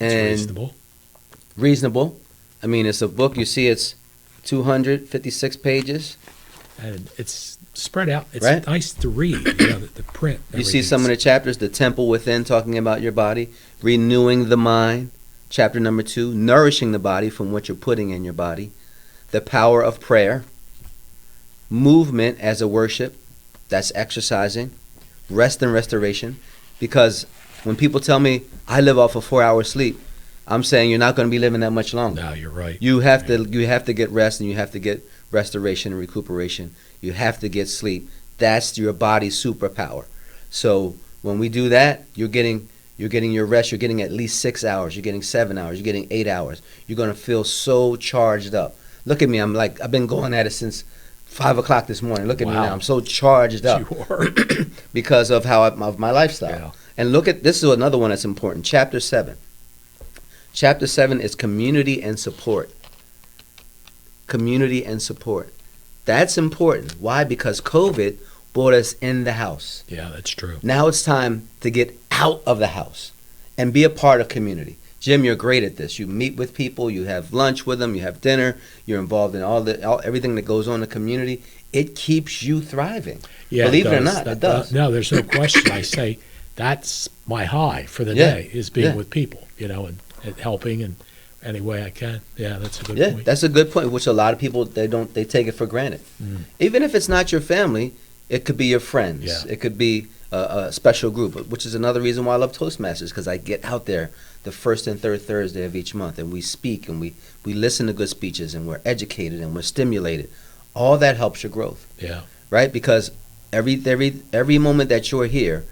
It's And reasonable. reasonable. I mean, it's a book. You see, it's 256 pages. And it's spread out. It's Right? nice to read. The print. You see some of the chapters, the temple within, talking about your body, renewing the mind. Chapter number 2, nourishing the body from what you're putting in your body. The power of prayer. Movement as a worship. That's exercising. Rest and restoration. Because when people tell me I live off of 4 hours sleep, I'm saying you're not going to be living that much longer. No, you're right. You have to get rest, and you have to get restoration and recuperation. You have to get sleep. That's your body's superpower. So when we do that, you're getting your rest. You're getting at least 6 hours. You're getting 7 hours. You're getting 8 hours. You're going to feel so charged up. Look at me. I've been going at it since 5 o'clock this morning. Look at me Wow. now. I'm so charged up You are. because of of my lifestyle. Yeah. And look at this is another one that's important. Chapter 7. Chapter 7 is community and support. Community and support. That's important. Why? Because COVID brought us in the house. Yeah, that's true. Now it's time to get out of the house and be a part of community. Jim, you're great at this. You meet with people, you have lunch with them, you have dinner, you're involved in everything that goes on in the community. It keeps you thriving. Yeah, Believe it or does. not, That it does. No, there's no question. I say that's my high for the Yeah, day is being yeah. with people, and helping in any way I can. Yeah, that's a good Yeah, point. that's a good point, which a lot of people they take it for granted. Even if it's not your family, it could be your friends. Yeah. It could be a special group, which is another reason why I love Toastmasters, because I get out there the first and third Thursday of each month, and we speak and we listen to good speeches, and we're educated and we're stimulated. All that helps your growth, Yeah. right? Because every moment that you're here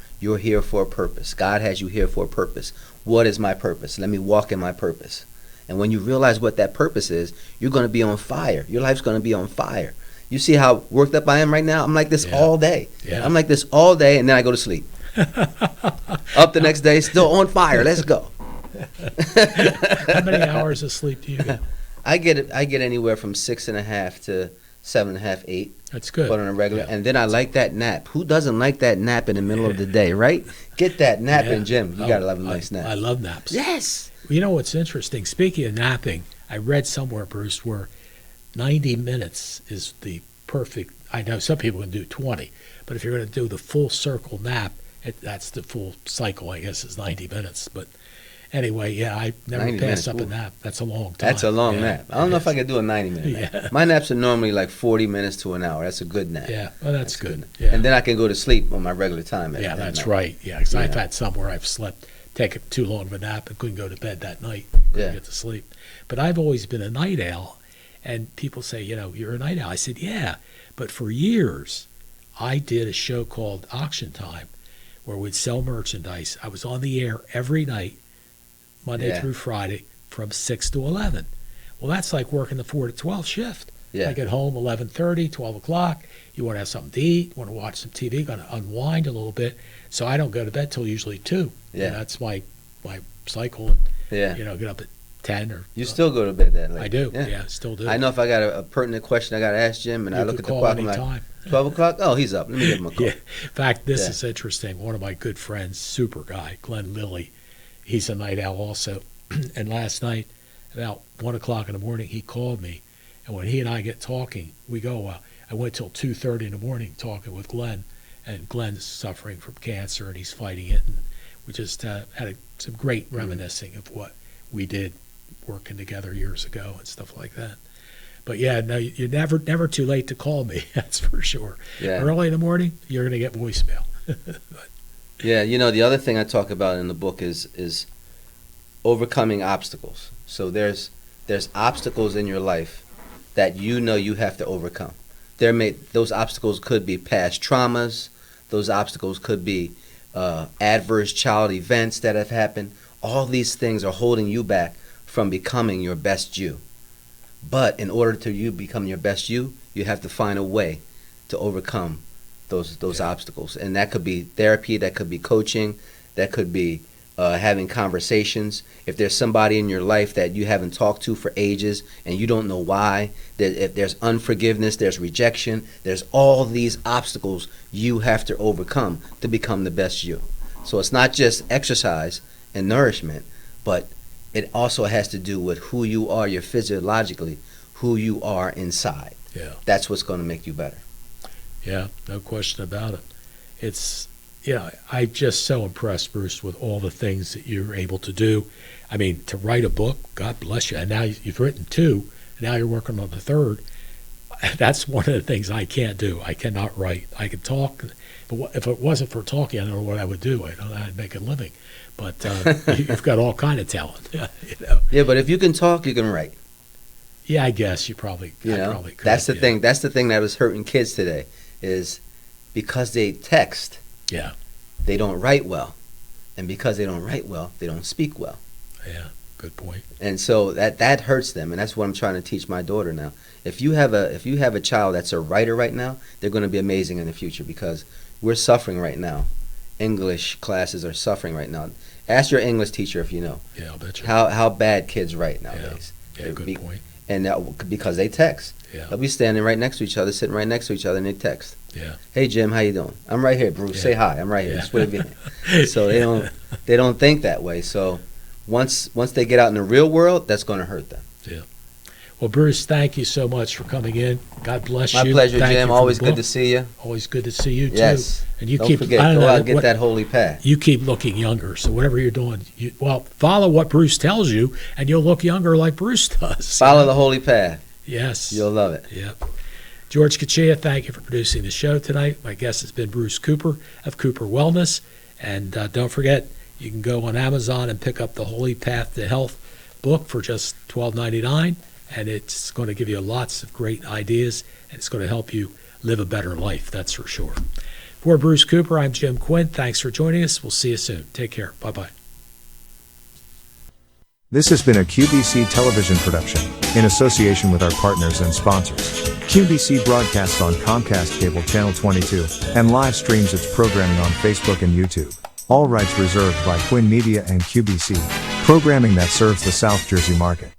for a purpose. God has you here for a purpose. What is my purpose? Let me walk in my purpose. And when you realize what that purpose is, you're going to be on fire. Your life's going to be on fire. You see how worked up I am right now? I'm like this Yeah. all day. Yeah. I'm like this all day, and then I go to sleep. Up the next day, still on fire. Let's go. How many hours of sleep do you get? I get anywhere from 6.5 to 7.5, 8. That's good. But on a regular, Yeah. and then I like that nap. Who doesn't like that nap in the middle of the day, right? Get that nap Yeah. in, Jim. You Oh, gotta love a nice nap. I love naps. Yes. You know what's interesting? Speaking of napping, I read somewhere, Bruce, where 90 minutes is the perfect. I know some people can do 20, but if you're going to do the full circle nap, that's the full cycle, I guess, is 90 minutes. But anyway, yeah, I never 90 pass minutes, up a ooh. nap. That's a long time. That's a long Yeah, nap. I don't know if I could do a 90-minute nap. Yeah. My naps are normally like 40 minutes to an hour. That's a good nap. Yeah, well, that's a good. nap. Yeah. And then I can go to sleep on my regular time. Yeah, that's night. right. Yeah, because I've Yeah. had some where I've taken too long of a nap and couldn't go to bed that night. Couldn't Yeah. get to sleep. But I've always been a night owl, and people say, you're a night owl. I said, yeah, but for years, I did a show called Auction Time, where we'd sell merchandise. I was on the air every night, Monday Yeah. through Friday, from 6 to 11. Well, that's like working the 4 to 12 shift. Yeah. I get home 11:30, 12 o'clock. You want to have something to eat, want to watch some TV, going to unwind a little bit. So I don't go to bed till usually 2. Yeah. And that's my cycle. And, Yeah. get up at 10 or... You still go to bed that late? I do, yeah, still do. I know if I got a pertinent question I got to ask Jim, and You I look could at the call clock, I'm anytime. like, 12 o'clock? Oh, he's up. Let me give him a call. Yeah. In fact, this Yeah. is interesting. One of my good friends, super guy, Glenn Lilly, he's a night owl also. And last night, about 1 o'clock in the morning, he called me. And when he and I get talking, we go, I went till 2:30 in the morning talking with Glenn. And Glenn's suffering from cancer, and he's fighting it. And we just had some great reminiscing of what we did working together years ago and stuff like that. But yeah, no, you're never too late to call me. That's for sure. Yeah. Early in the morning, you're going to get voicemail. Yeah, the other thing I talk about in the book is overcoming obstacles. So there's obstacles in your life that you have to overcome. Those obstacles could be past traumas. Those obstacles could be adverse child events that have happened. All these things are holding you back from becoming your best you. But in order to you become your best you have to find a way to overcome those obstacles. And that could be therapy, that could be coaching, that could be having conversations. If there's somebody in your life that you haven't talked to for ages and you don't know why, that if there's unforgiveness, there's rejection, there's all these obstacles you have to overcome to become the best you. So it's not just exercise and nourishment, but it also has to do with who you are, you're physiologically, who you are inside. Yeah. That's what's going to make you better. Yeah, no question about it. It's, I'm just so impressed, Bruce, with all the things that you're able to do. I mean, to write a book, God bless you. And now you've written 2, and now you're working on the 3rd. That's one of the things I can't do. I cannot write. I can talk, but if it wasn't for talking, I don't know what I would do. I don't know how to make a living. But you've got all kind of talent. Yeah, but if you can talk, you can write. Yeah, I guess I probably could. That's the thing. That's the thing that was hurting kids today, is because they text. Yeah. They don't write well, and because they don't write well, they don't speak well. Yeah, good point. And so that hurts them, and that's what I'm trying to teach my daughter now. If you have a child that's a writer right now, they're going to be amazing in the future, because we're suffering right now. English classes are suffering right now. Ask your English teacher if you know. Yeah, I'll bet you. How bad kids write nowadays. Yeah, good point. And because they text. Yeah. They'll be standing right next to each other, sitting right next to each other, and they text. Yeah. Hey Jim, how you doing? I'm right here, Bruce. Yeah. Say hi. I'm right here. Yeah. Just wave your hand. So they don't think that way. So once they get out in the real world, that's going to hurt them. Yeah. Well, Bruce, thank you so much for coming in. God bless you. My pleasure, Thank Jim. you for Always the good book. to see you. Always good to see you too. Yes. And you Don't keep forget, I don't go know out and get what- that holy path. You keep looking younger. So whatever you're doing, follow what Bruce tells you, and you'll look younger like Bruce does. Follow the holy path. Yes. You'll love it. Yeah. George Kachia, thank you for producing the show tonight. My guest has been Bruce Cooper of Cooper Wellness. And don't forget, you can go on Amazon and pick up the Holy Path to Health book for just $12.99. And it's going to give you lots of great ideas, and it's going to help you live a better life, that's for sure. For Bruce Cooper, I'm Jim Quinn. Thanks for joining us. We'll see you soon. Take care. Bye-bye. This has been a QBC television production, in association with our partners and sponsors. QBC broadcasts on Comcast Cable Channel 22, and live streams its programming on Facebook and YouTube. All rights reserved by Quinn Media and QBC, programming that serves the South Jersey market.